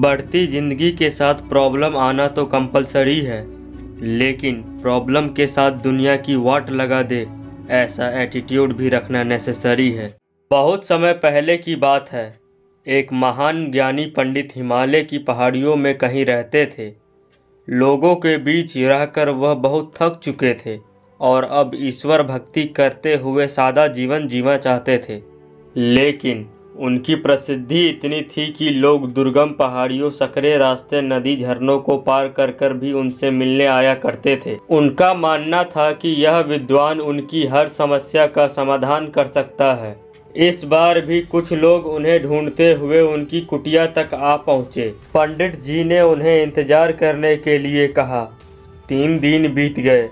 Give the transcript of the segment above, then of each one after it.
बढ़ती ज़िंदगी के साथ प्रॉब्लम आना तो कंपलसरी है, लेकिन प्रॉब्लम के साथ दुनिया की वाट लगा दे ऐसा एटीट्यूड भी रखना नेसेसरी है। बहुत समय पहले की बात है। एक महान ज्ञानी पंडित हिमालय की पहाड़ियों में कहीं रहते थे। लोगों के बीच रहकर वह बहुत थक चुके थे और अब ईश्वर भक्ति करते हुए सादा जीवन जीना चाहते थे। लेकिन उनकी प्रसिद्धि इतनी थी कि लोग दुर्गम पहाड़ियों, सकरे रास्ते, नदी, झरनों को पार कर कर भी उनसे मिलने आया करते थे। उनका मानना था कि यह विद्वान उनकी हर समस्या का समाधान कर सकता है। इस बार भी कुछ लोग उन्हें ढूंढते हुए उनकी कुटिया तक आ पहुँचे। पंडित जी ने उन्हें इंतजार करने के लिए कहा। 3 दिन बीत गए।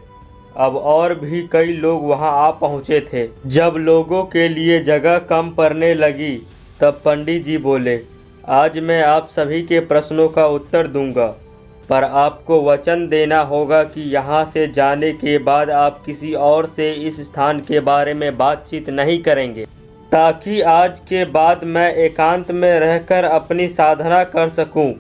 अब और भी कई लोग वहां आ पहुंचे थे। जब लोगों के लिए जगह कम पड़ने लगी तब पंडित जी बोले, आज मैं आप सभी के प्रश्नों का उत्तर दूंगा, पर आपको वचन देना होगा कि यहाँ से जाने के बाद आप किसी और से इस स्थान के बारे में बातचीत नहीं करेंगे, ताकि आज के बाद मैं एकांत में रहकर अपनी साधना कर सकूं।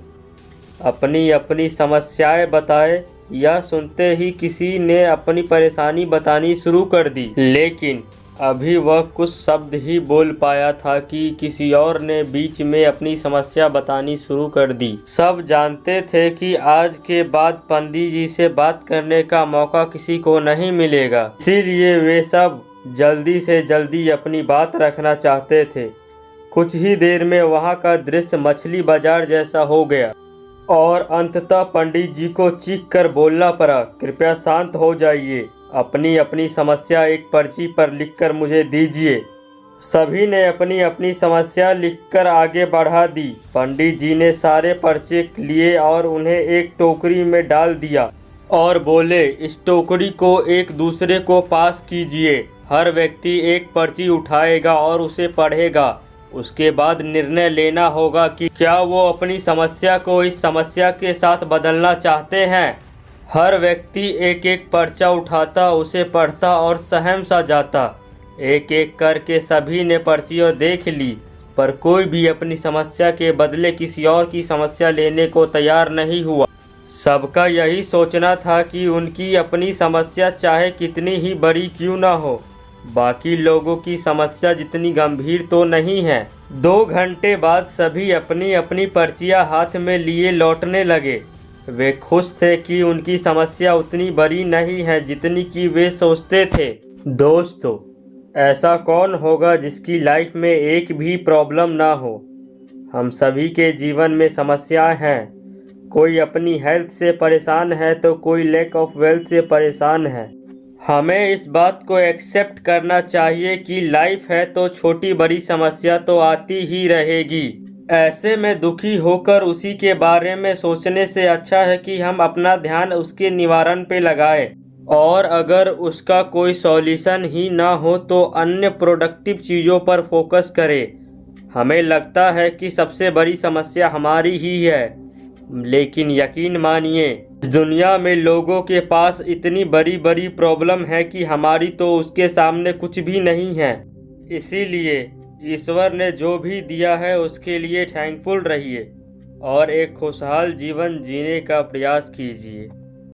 अपनी अपनी समस्याएं बताए। यह सुनते ही किसी ने अपनी परेशानी बतानी शुरू कर दी, लेकिन अभी वह कुछ शब्द ही बोल पाया था कि किसी और ने बीच में अपनी समस्या बतानी शुरू कर दी। सब जानते थे कि आज के बाद पंडित जी से बात करने का मौका किसी को नहीं मिलेगा, इसीलिए वे सब जल्दी से जल्दी अपनी बात रखना चाहते थे। कुछ ही देर में वहाँ का दृश्य मछली बाजार जैसा हो गया और अंततः पंडित जी को चीख कर बोलना पड़ा, कृपया शांत हो जाइए, अपनी अपनी समस्या एक पर्ची पर लिखकर मुझे दीजिए। सभी ने अपनी अपनी समस्या लिखकर आगे बढ़ा दी। पंडित जी ने सारे पर्चे लिए और उन्हें एक टोकरी में डाल दिया और बोले, इस टोकरी को एक दूसरे को पास कीजिए। हर व्यक्ति एक पर्ची उठाएगा और उसे पढ़ेगा। उसके बाद निर्णय लेना होगा कि क्या वो अपनी समस्या को इस समस्या के साथ बदलना चाहते हैं। हर व्यक्ति एक एक पर्चा उठाता, उसे पढ़ता और सहम सा जाता। एक एक करके सभी ने पर्चियाँ देख ली, पर कोई भी अपनी समस्या के बदले किसी और की समस्या लेने को तैयार नहीं हुआ। सबका यही सोचना था कि उनकी अपनी समस्या चाहे कितनी ही बड़ी क्यों ना हो, बाकी लोगों की समस्या जितनी गंभीर तो नहीं है। 2 घंटे बाद सभी अपनी अपनी पर्चियां हाथ में लिए लौटने लगे। वे खुश थे कि उनकी समस्या उतनी बड़ी नहीं है जितनी कि वे सोचते थे। दोस्तों, ऐसा कौन होगा जिसकी लाइफ में एक भी प्रॉब्लम ना हो। हम सभी के जीवन में समस्याएं हैं। कोई अपनी हेल्थ से परेशान है तो कोई लैक ऑफ वेल्थ से परेशान है। हमें इस बात को एक्सेप्ट करना चाहिए कि लाइफ है तो छोटी बड़ी समस्या तो आती ही रहेगी। ऐसे में दुखी होकर उसी के बारे में सोचने से अच्छा है कि हम अपना ध्यान उसके निवारण पे लगाएं, और अगर उसका कोई सॉल्यूशन ही ना हो तो अन्य प्रोडक्टिव चीज़ों पर फोकस करें। हमें लगता है कि सबसे बड़ी समस्या हमारी ही है, लेकिन यकीन मानिए इस दुनिया में लोगों के पास इतनी बड़ी बड़ी प्रॉब्लम है कि हमारी तो उसके सामने कुछ भी नहीं है। इसीलिए ईश्वर ने जो भी दिया है उसके लिए थैंकफुल रहिए और एक खुशहाल जीवन जीने का प्रयास कीजिए।